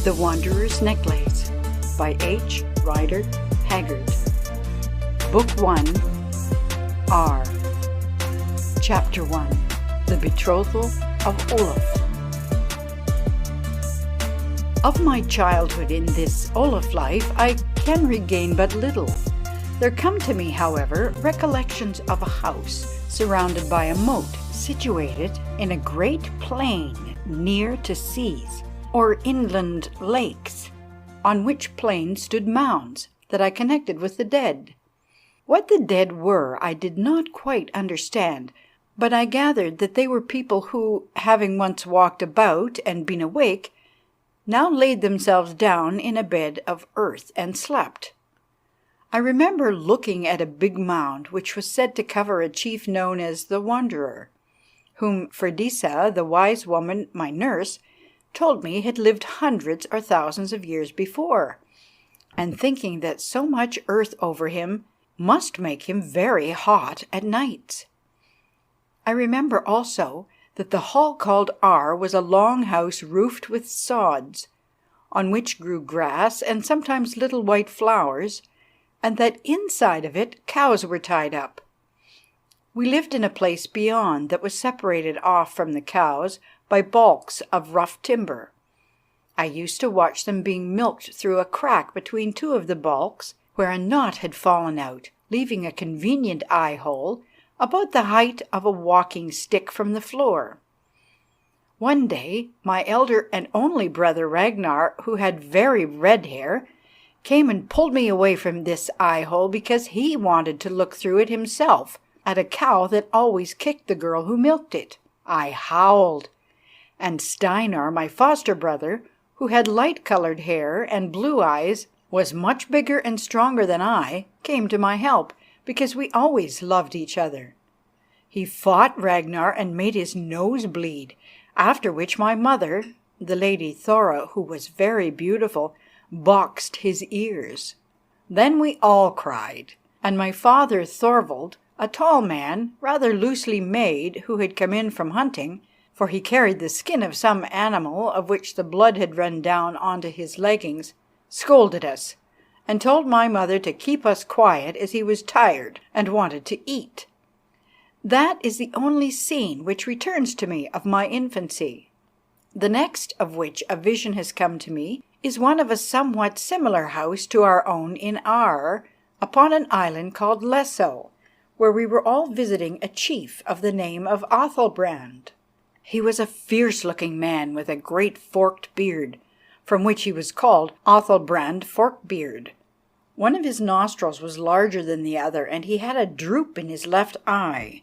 The Wanderer's Necklace by H. Rider Haggard. Book 1, R. Chapter 1, The Betrothal of Olaf. Of my childhood in this Olaf life I can regain but little. There come to me, however, recollections of a house surrounded by a moat, situated in a great plain near to seas, or inland lakes, on which plain stood mounds that I connected with the dead. What the dead were I did not quite understand, but I gathered that they were people who, having once walked about and been awake, now laid themselves down in a bed of earth and slept. I remember looking at a big mound which was said to cover a chief known as the Wanderer, whom Freydisa, the wise woman, my nurse, told me had lived hundreds or thousands of years before, and thinking that so much earth over him must make him very hot at nights. I remember also that the hall called R was a long house roofed with sods, on which grew grass and sometimes little white flowers, and that inside of it cows were tied up. We lived in a place beyond that was separated off from the cows by balks of rough timber. I used to watch them being milked through a crack between two of the balks, where a knot had fallen out, leaving a convenient eye-hole about the height of a walking stick from the floor. One day my elder and only brother Ragnar, who had very red hair, came and pulled me away from this eye-hole because he wanted to look through it himself at a cow that always kicked the girl who milked it. I howled, and Steinar, my foster brother, who had light-coloured hair and blue eyes, was much bigger and stronger than I, came to my help, because we always loved each other. He fought Ragnar and made his nose bleed, after which my mother, the Lady Thora, who was very beautiful, boxed his ears. Then we all cried, and my father Thorvald, a tall man, rather loosely made, who had come in from hunting, for he carried the skin of some animal of which the blood had run down onto his leggings, scolded us, and told my mother to keep us quiet as he was tired and wanted to eat. That is the only scene which returns to me of my infancy. The next of which a vision has come to me is one of a somewhat similar house to our own in Ar, upon an island called Lesso, where we were all visiting a chief of the name of Athalbrand. He was a fierce-looking man with a great forked beard, from which he was called Athalbrand Forkbeard. One of his nostrils was larger than the other, and he had a droop in his left eye,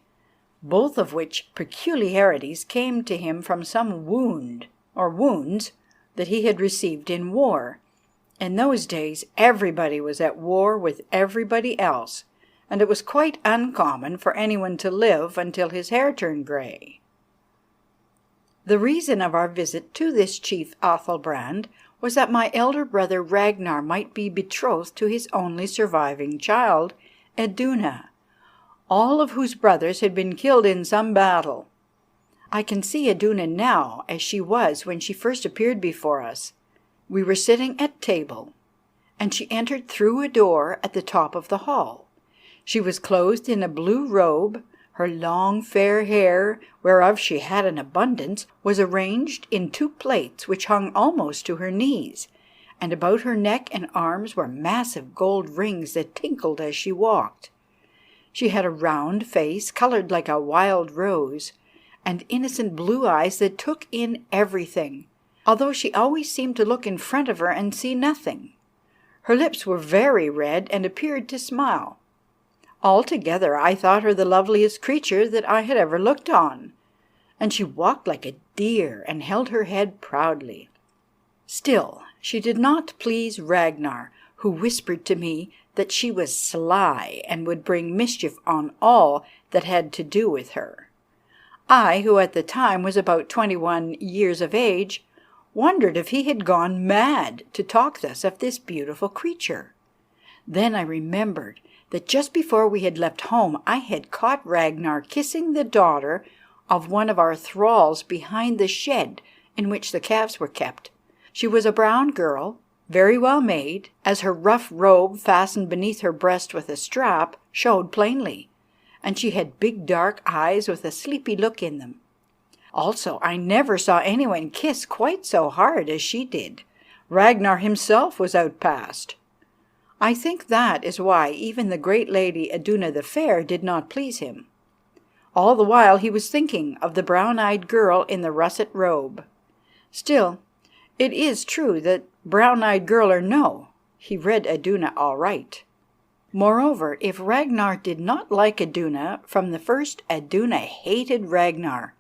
both of which peculiarities came to him from some wound, or wounds, that he had received in war. In those days everybody was at war with everybody else, and it was quite uncommon for anyone to live until his hair turned grey. The reason of our visit to this chief Athalbrand was that my elder brother Ragnar might be betrothed to his only surviving child, Iduna, all of whose brothers had been killed in some battle. I can see Iduna now as she was when she first appeared before us. We were sitting at table, and she entered through a door at the top of the hall. She was clothed in a blue robe. Her long fair hair, whereof she had an abundance, was arranged in two plaits which hung almost to her knees, and about her neck and arms were massive gold rings that tinkled as she walked. She had a round face, coloured like a wild rose, and innocent blue eyes that took in everything, although she always seemed to look in front of her and see nothing. Her lips were very red and appeared to smile. Altogether I thought her the loveliest creature that I had ever looked on, and she walked like a deer and held her head proudly. Still, she did not please Ragnar, who whispered to me that she was sly and would bring mischief on all that had to do with her. I, who at the time was about 21 years of age, wondered if he had gone mad to talk thus of this beautiful creature. Then I remembered that just before we had left home I had caught Ragnar kissing the daughter of one of our thralls behind the shed in which the calves were kept, She was a brown girl, very well made, as her rough robe, fastened beneath her breast with a strap, showed plainly, and she had big dark eyes with a sleepy look in them. Also, I never saw anyone kiss quite so hard as she did. Ragnar himself was outpassed. I think that is why even the great lady Iduna the Fair did not please him. All the while he was thinking of the brown-eyed girl in the russet robe. Still, it is true that, brown-eyed girl or no, he read Iduna all right. Moreover, if Ragnar did not like Iduna, from the first Iduna hated Ragnar.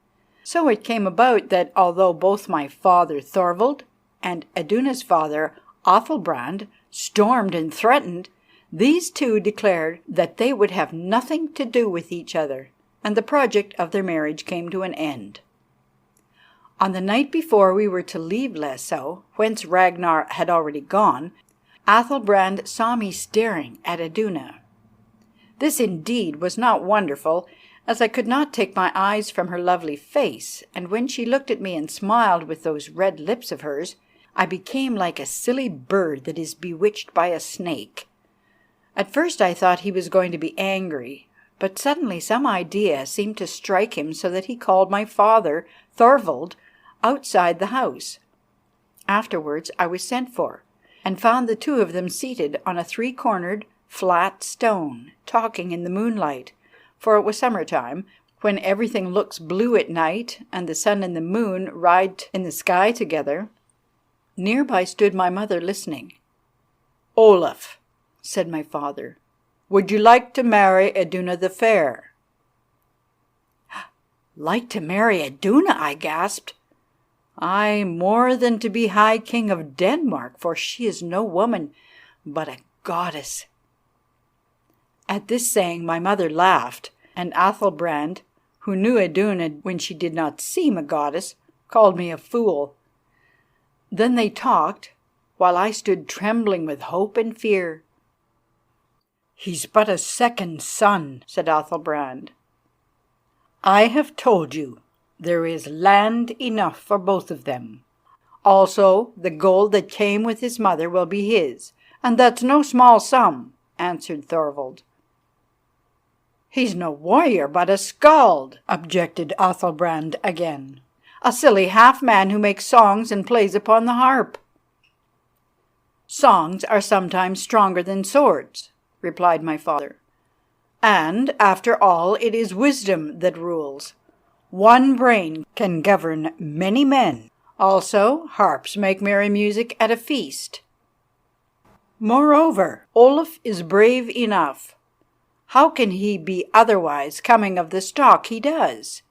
So it came about that although both my father Thorvald and Iduna's father Athalbrand stormed and threatened, these two declared that they would have nothing to do with each other, and the project of their marriage came to an end. On the night before we were to leave Lesso, whence Ragnar had already gone, Athalbrand saw me staring at Iduna. This indeed was not wonderful, as I could not take my eyes from her lovely face, and when she looked at me and smiled with those red lips of hers, I became like a silly bird that is bewitched by a snake. At first I thought he was going to be angry, but suddenly some idea seemed to strike him so that he called my father, Thorvald, outside the house. Afterwards I was sent for, and found the two of them seated on a three-cornered, flat stone, talking in the moonlight, for it was summer-time, when everything looks blue at night and the sun and the moon ride in the sky together. Near by stood my mother listening. "Olaf," said my father, "would you like to marry Iduna the Fair?" "Like to marry Iduna?" I gasped. "Aye, more than to be High King of Denmark, for she is no woman, but a goddess." At this saying my mother laughed, and Athalbrand, who knew Iduna when she did not seem a goddess, called me a fool. Then they talked, while I stood trembling with hope and fear. "He's but a second son," said Athalbrand. "I have told you there is land enough for both of them. Also, the gold that came with his mother will be his, and that's no small sum," answered Thorvald. "He's no warrior, but a skald," objected Athalbrand again. "A silly half-man who makes songs and plays upon the harp." "Songs are sometimes stronger than swords," replied my father. "And, after all, it is wisdom that rules. One brain can govern many men. Also, harps make merry music at a feast. Moreover, Olaf is brave enough. How can he be otherwise, coming of the stock he does?"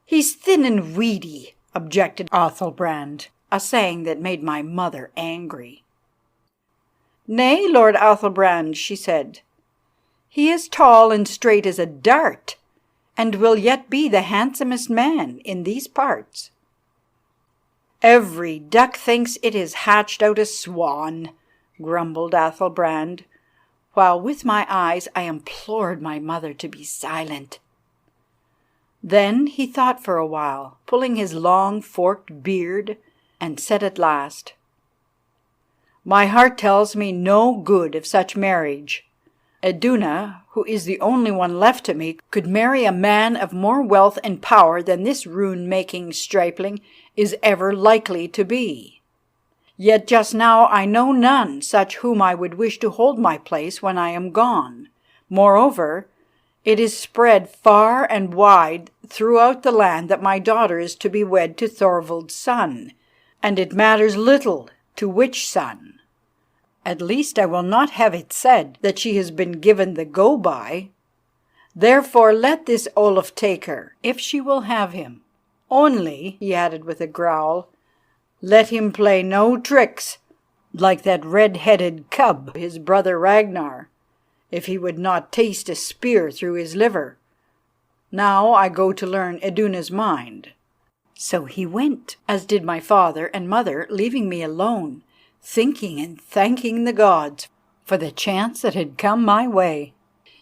"He's thin and weedy," objected Athalbrand, a saying that made my mother angry. "Nay, Lord Athalbrand," she said, "he is tall and straight as a dart, and will yet be the handsomest man in these parts." "Every duck thinks it has hatched out a swan," grumbled Athalbrand, while with my eyes I implored my mother to be silent. Then he thought for a while, pulling his long forked beard, and said at last, "My heart tells me no good of such marriage. Iduna, who is the only one left to me, could marry a man of more wealth and power than this rune-making stripling is ever likely to be. Yet just now I know none such whom I would wish to hold my place when I am gone. Moreover, it is spread far and wide throughout the land that my daughter is to be wed to Thorvald's son, and it matters little to which son. At least I will not have it said that she has been given the go-by. Therefore let this Olaf take her, if she will have him. Only," he added with a growl, "let him play no tricks like that red-headed cub, his brother Ragnar, if he would not taste a spear through his liver. Now I go to learn Iduna's mind." So he went, as did my father and mother, leaving me alone, thinking and thanking the gods for the chance that had come my way.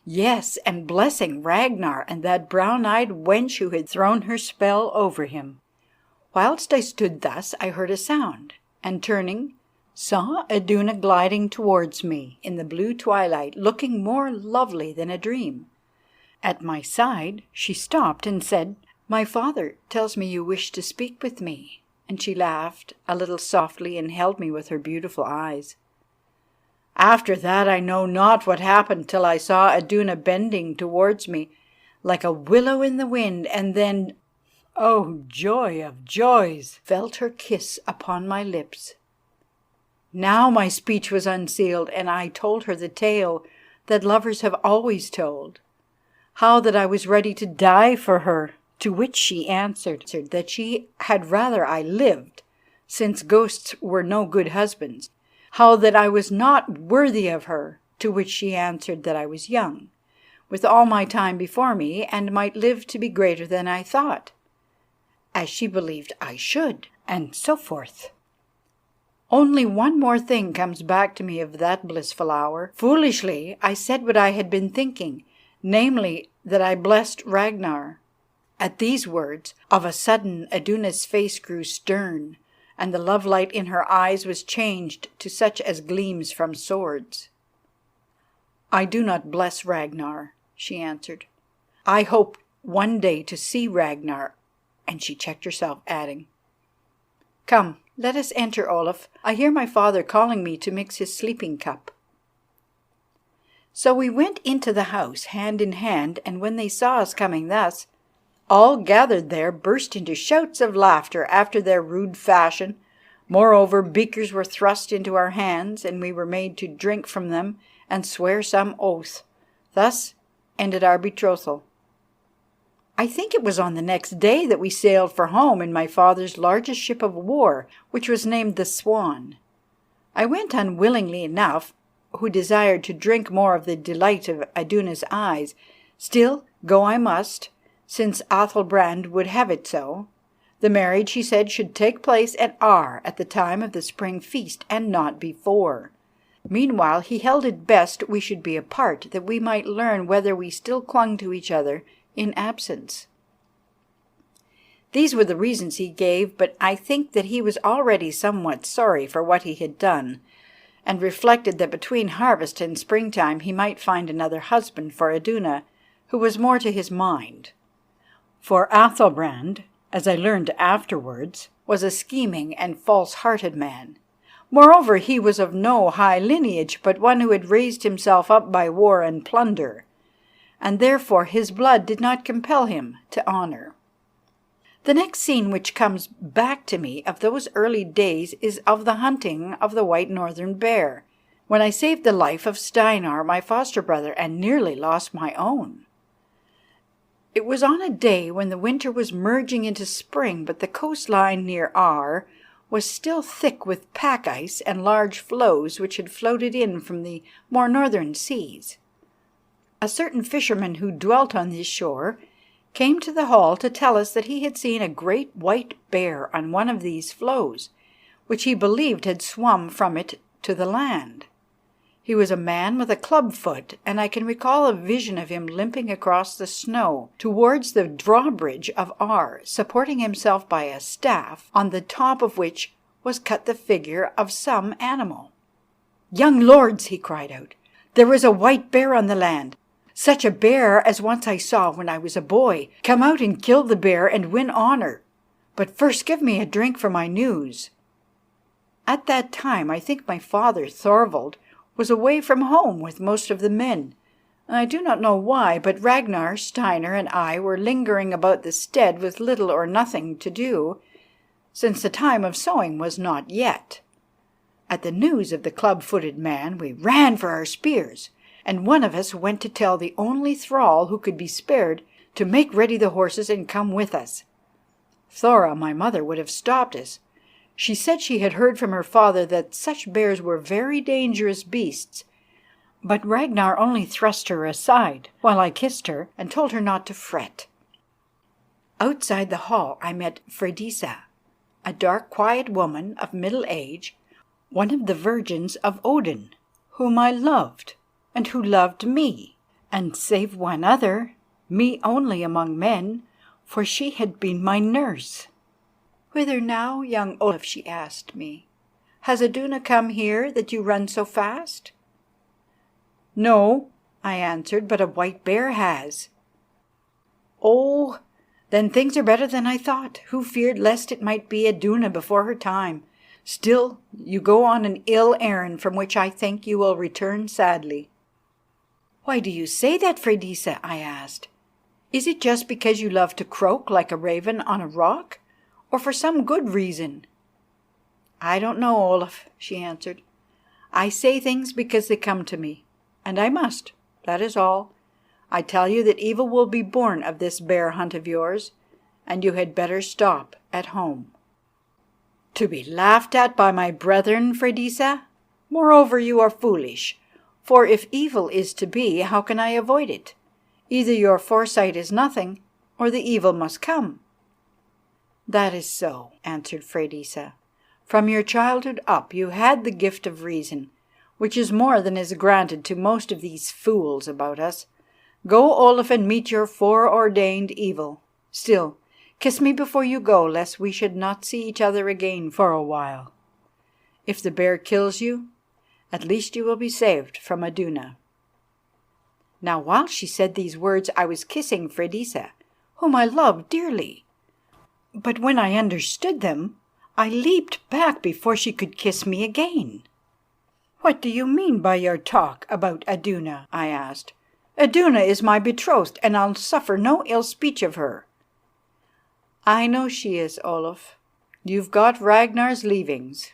Yes, and blessing Ragnar and that brown-eyed wench who had thrown her spell over him. Whilst I stood thus, I heard a sound, and turning, saw Iduna gliding towards me in the blue twilight, looking more lovely than a dream. At my side she stopped and said, "My father tells me you wish to speak with me," and she laughed a little softly and held me with her beautiful eyes. After that I know not what happened till I saw Iduna bending towards me like a willow in the wind, and then, oh joy of joys, felt her kiss upon my lips. Now my speech was unsealed, and I told her the tale that lovers have always told, how that I was ready to die for her, to which she answered that she had rather I lived, since ghosts were no good husbands, how that I was not worthy of her, to which she answered that I was young, with all my time before me, and might live to be greater than I thought, as she believed I should, and so forth. Only one more thing comes back to me of that blissful hour. Foolishly I said what I had been thinking, namely, that I blessed Ragnar. At these words, of a sudden Iduna's face grew stern, and the love light in her eyes was changed to such as gleams from swords. "I do not bless Ragnar," she answered. "I hope one day to see Ragnar," and she checked herself, adding, "Come, let us enter, Olaf. I hear my father calling me to mix his sleeping cup." So we went into the house hand in hand, and when they saw us coming thus, all gathered there burst into shouts of laughter after their rude fashion. Moreover, beakers were thrust into our hands, and we were made to drink from them and swear some oath. Thus ended our betrothal. I think it was on the next day that we sailed for home in my father's largest ship of war, which was named the Swan. I went unwillingly enough, who desired to drink more of the delight of Iduna's eyes. Still, go I must, since Athalbrand would have it so. The marriage, he said, should take place at Aar at the time of the spring feast, and not before. Meanwhile, he held it best we should be apart, that we might learn whether we still clung to each other in absence. These were the reasons he gave, but I think that he was already somewhat sorry for what he had done, and reflected that between harvest and springtime he might find another husband for Iduna, who was more to his mind. For Athalbrand, as I learned afterwards, was a scheming and false-hearted man. Moreover, he was of no high lineage, but one who had raised himself up by war and plunder, and therefore his blood did not compel him to honour. The next scene which comes back to me of those early days is of the hunting of the white northern bear, when I saved the life of Steinar, my foster brother, and nearly lost my own. It was on a day when the winter was merging into spring, but the coastline near Aar was still thick with pack ice and large floes which had floated in from the more northern seas. A certain fisherman who dwelt on this shore came to the hall to tell us that he had seen a great white bear on one of these floes, which he believed had swum from it to the land. He was a man with a club foot, and I can recall a vision of him limping across the snow towards the drawbridge of Aar, supporting himself by a staff, on the top of which was cut the figure of some animal. "Young lords," he cried out, "there is a white bear on the land, such a bear as once I saw when I was a boy. Come out and kill the bear and win honour. But first give me a drink for my news." At that time I think my father, Thorvald, was away from home with most of the men. I do not know why, but Ragnar, Steinar, and I were lingering about the stead with little or nothing to do, since the time of sowing was not yet. At the news of the club-footed man we ran for our spears, and one of us went to tell the only thrall who could be spared to make ready the horses and come with us. Thora, my mother, would have stopped us. She said she had heard from her father that such bears were very dangerous beasts, but Ragnar only thrust her aside, while I kissed her and told her not to fret. Outside the hall I met Freydisa, a dark, quiet woman of middle age, one of the virgins of Odin, whom I loved, and who loved me, and save one other, me only among men, for she had been my nurse. "Whither now, young Olaf?" she asked me. "Has Iduna come here that you run so fast?" "No," I answered, "but a white bear has." "Oh, then things are better than I thought, who feared lest it might be Iduna before her time. Still, you go on an ill errand from which I think you will return sadly." "Why do you say that, Freydisa?" I asked. "Is it just because you love to croak like a raven on a rock, or for some good reason?" "I don't know, Olaf," she answered. "I say things because they come to me, and I must, that is all. I tell you that evil will be born of this bear hunt of yours, and you had better stop at home." "To be laughed at by my brethren, Freydisa? Moreover, you are foolish, for if evil is to be, how can I avoid it? Either your foresight is nothing, or the evil must come." "That is so," answered Freydisa. "From your childhood up you had the gift of reason, which is more than is granted to most of these fools about us. Go, Olaf, and meet your foreordained evil. Still, kiss me before you go, lest we should not see each other again for a while. If the bear kills you, at least you will be saved from Iduna." Now, while she said these words, I was kissing Freydisa, whom I loved dearly. But when I understood them, I leaped back before she could kiss me again. "What do you mean by your talk about Iduna?" I asked. "Iduna is my betrothed, and I'll suffer no ill speech of her." "I know she is, Olaf. You've got Ragnar's leavings.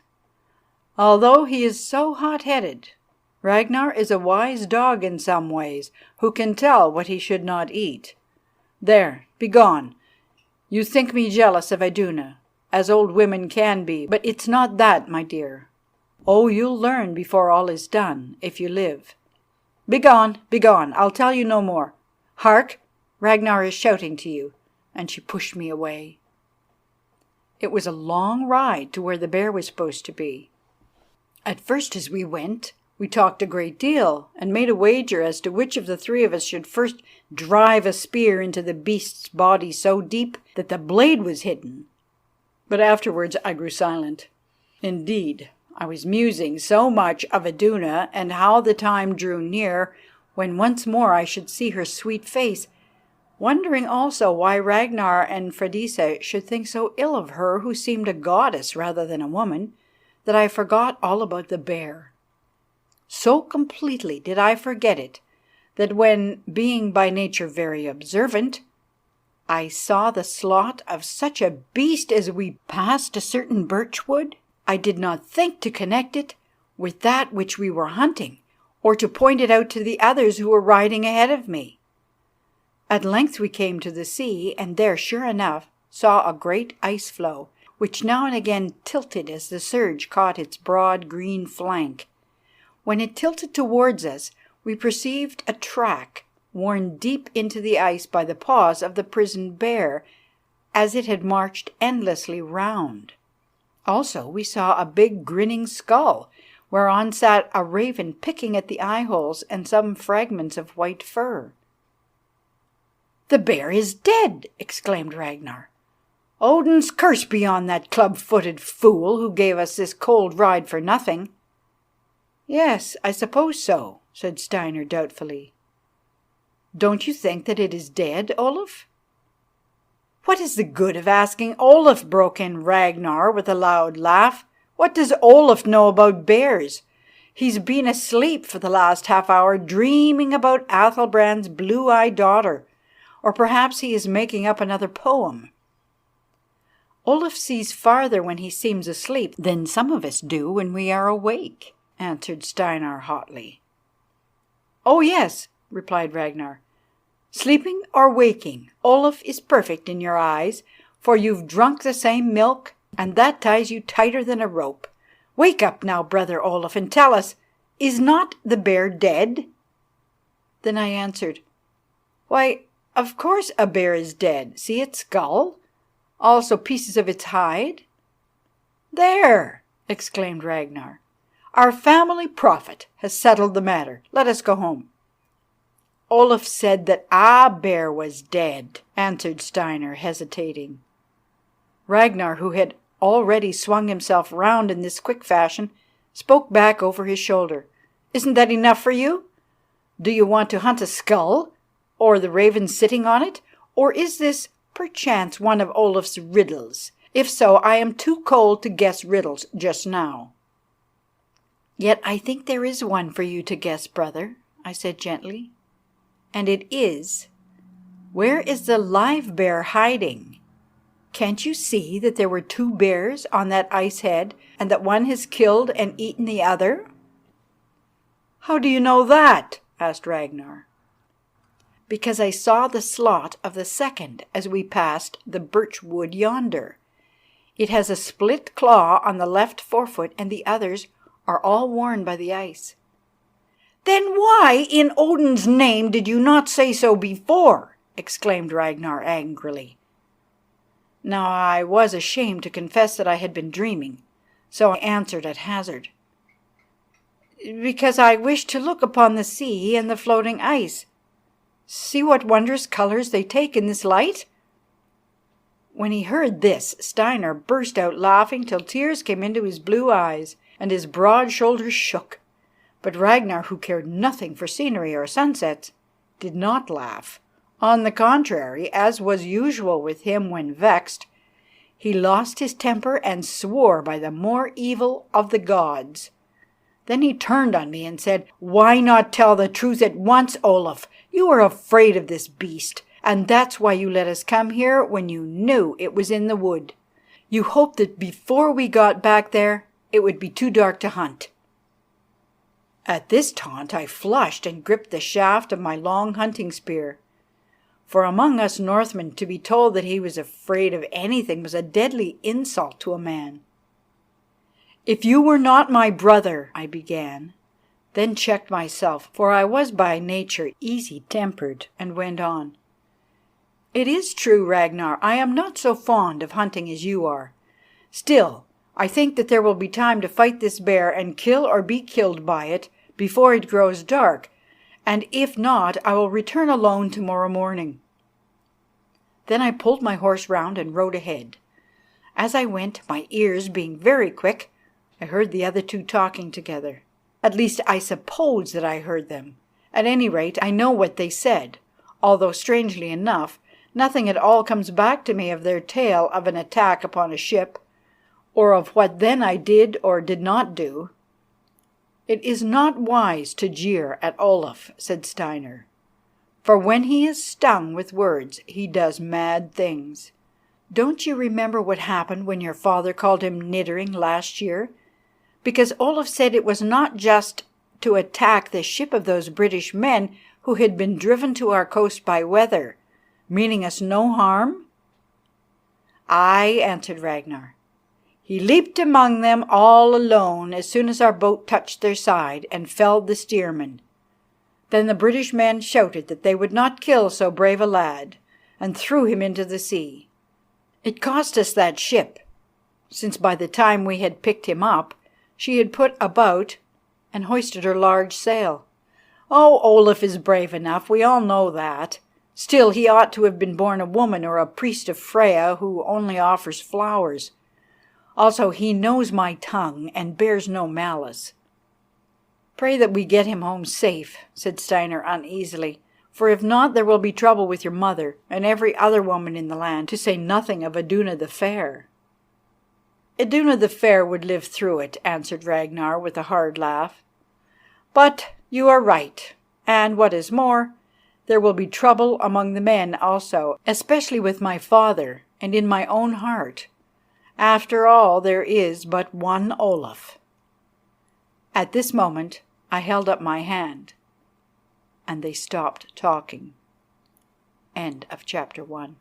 Although he is so hot-headed, Ragnar is a wise dog in some ways, who can tell what he should not eat. There, begone. You think me jealous of Iduna, as old women can be, but it's not that, my dear. Oh, you'll learn before all is done, if you live. Begone, begone. I'll tell you no more. Hark, Ragnar is shouting to you," and she pushed me away. It was a long ride to where the bear was supposed to be. At first, as we went, we talked a great deal, and made a wager as to which of the three of us should first drive a spear into the beast's body so deep that the blade was hidden. But afterwards I grew silent. Indeed, I was musing so much of Iduna and how the time drew near when once more I should see her sweet face, wondering also why Ragnar and Freydisa should think so ill of her who seemed a goddess rather than a woman, that I forgot all about the bear. So completely did I forget it that when, being by nature very observant, I saw the slot of such a beast as we passed a certain birch wood, I did not think to connect it with that which we were hunting, or to point it out to the others who were riding ahead of me. At length we came to the sea, and there, sure enough, saw a great ice floe, which now and again tilted as the surge caught its broad green flank. When it tilted towards us, we perceived a track worn deep into the ice by the paws of the prisoned bear, as it had marched endlessly round. Also we saw a big grinning skull, whereon sat a raven picking at the eye-holes and some fragments of white fur. "The bear is dead!" exclaimed Ragnar. "Odin's curse be on that club-footed fool who gave us this cold ride for nothing." "Yes, I suppose so," said Steinar doubtfully. "Don't you think that it is dead, Olaf?" "What is the good of asking Olaf?" broke in Ragnar with a loud laugh. "What does Olaf know about bears? He's been asleep for the last half hour dreaming about Athalbrand's blue-eyed daughter, or perhaps he is making up another poem." "Olaf sees farther when he seems asleep than some of us do when we are awake," answered Steinar hotly. "Oh yes," replied Ragnar. "Sleeping or waking, Olaf is perfect in your eyes, for you've drunk the same milk, and that ties you tighter than a rope. Wake up now, brother Olaf, and tell us, is not the bear dead?" Then I answered, "Why, of course a bear is dead. See its skull? Also pieces of its hide." "There!" exclaimed Ragnar. "Our family prophet has settled the matter. Let us go home." "Olaf said that a bear was dead," answered Steinar, hesitating. Ragnar, who had already swung himself round in this quick fashion, spoke back over his shoulder. "Isn't that enough for you? Do you want to hunt a skull, or the raven sitting on it? Or is this, perchance, one of Olaf's riddles? If so, I am too cold to guess riddles just now." "Yet I think there is one for you to guess, brother," I said gently. "And it is, where is the live bear hiding? Can't you see that there were 2 bears on that ice head, and that one has killed and eaten the other?" "How do you know that?" asked Ragnar. "Because I saw the slot of the second as we passed the birch wood yonder. It has a split claw on the left forefoot, and the others are all worn by the ice." "Then why, in Odin's name, did you not say so before?" exclaimed Ragnar angrily. Now I was ashamed to confess that I had been dreaming, so I answered at hazard. "Because I wished to look upon the sea and the floating ice. See what wondrous colours they take in this light." When he heard this, Steinar burst out laughing till tears came into his blue eyes and his broad shoulders shook. But Ragnar, who cared nothing for scenery or sunsets, did not laugh. On the contrary, as was usual with him when vexed, he lost his temper and swore by the more evil of the gods. Then he turned on me and said, "Why not tell the truth at once, Olaf? You are afraid of this beast, and that's why you let us come here when you knew it was in the wood. You hoped that before we got back there it would be too dark to hunt." At this taunt I flushed and gripped the shaft of my long hunting spear. For among us Northmen to be told that he was afraid of anything was a deadly insult to a man. "If you were not my brother," I began, then checked myself, for I was by nature easy-tempered, and went on. "It is true, Ragnar, I am not so fond of hunting as you are. Still, I think that there will be time to fight this bear and kill or be killed by it before it grows dark, and if not, I will return alone tomorrow morning." Then I pulled my horse round and rode ahead. As I went, my ears being very quick, I heard the other 2 talking together. At least, I suppose that I heard them. At any rate, I know what they said, although, strangely enough, nothing at all comes back to me of their tale of an attack upon a ship, or of what then I did or did not do. "It is not wise to jeer at Olaf," said Steinar, "for when he is stung with words he does mad things. Don't you remember what happened when your father called him niddering last year? Because Olaf said it was not just to attack the ship of those British men who had been driven to our coast by weather, meaning us no harm?" "Aye," answered Ragnar. "He leaped among them all alone as soon as our boat touched their side, and felled the steersman. Then the British men shouted that they would not kill so brave a lad, and threw him into the sea. It cost us that ship, since by the time we had picked him up, she had put about and hoisted her large sail. Oh, Olaf is brave enough, we all know that. Still, he ought to have been born a woman or a priest of Freya who only offers flowers. Also, he knows my tongue and bears no malice." "Pray that we get him home safe," said Steinar uneasily, "for if not there will be trouble with your mother and every other woman in the land, to say nothing of Iduna the Fair." "Iduna the Fair would live through it," answered Ragnar with a hard laugh. "But you are right, and what is more, there will be trouble among the men also, especially with my father and in my own heart. After all, there is but one Olaf." At this moment I held up my hand, and they stopped talking. End of chapter 1.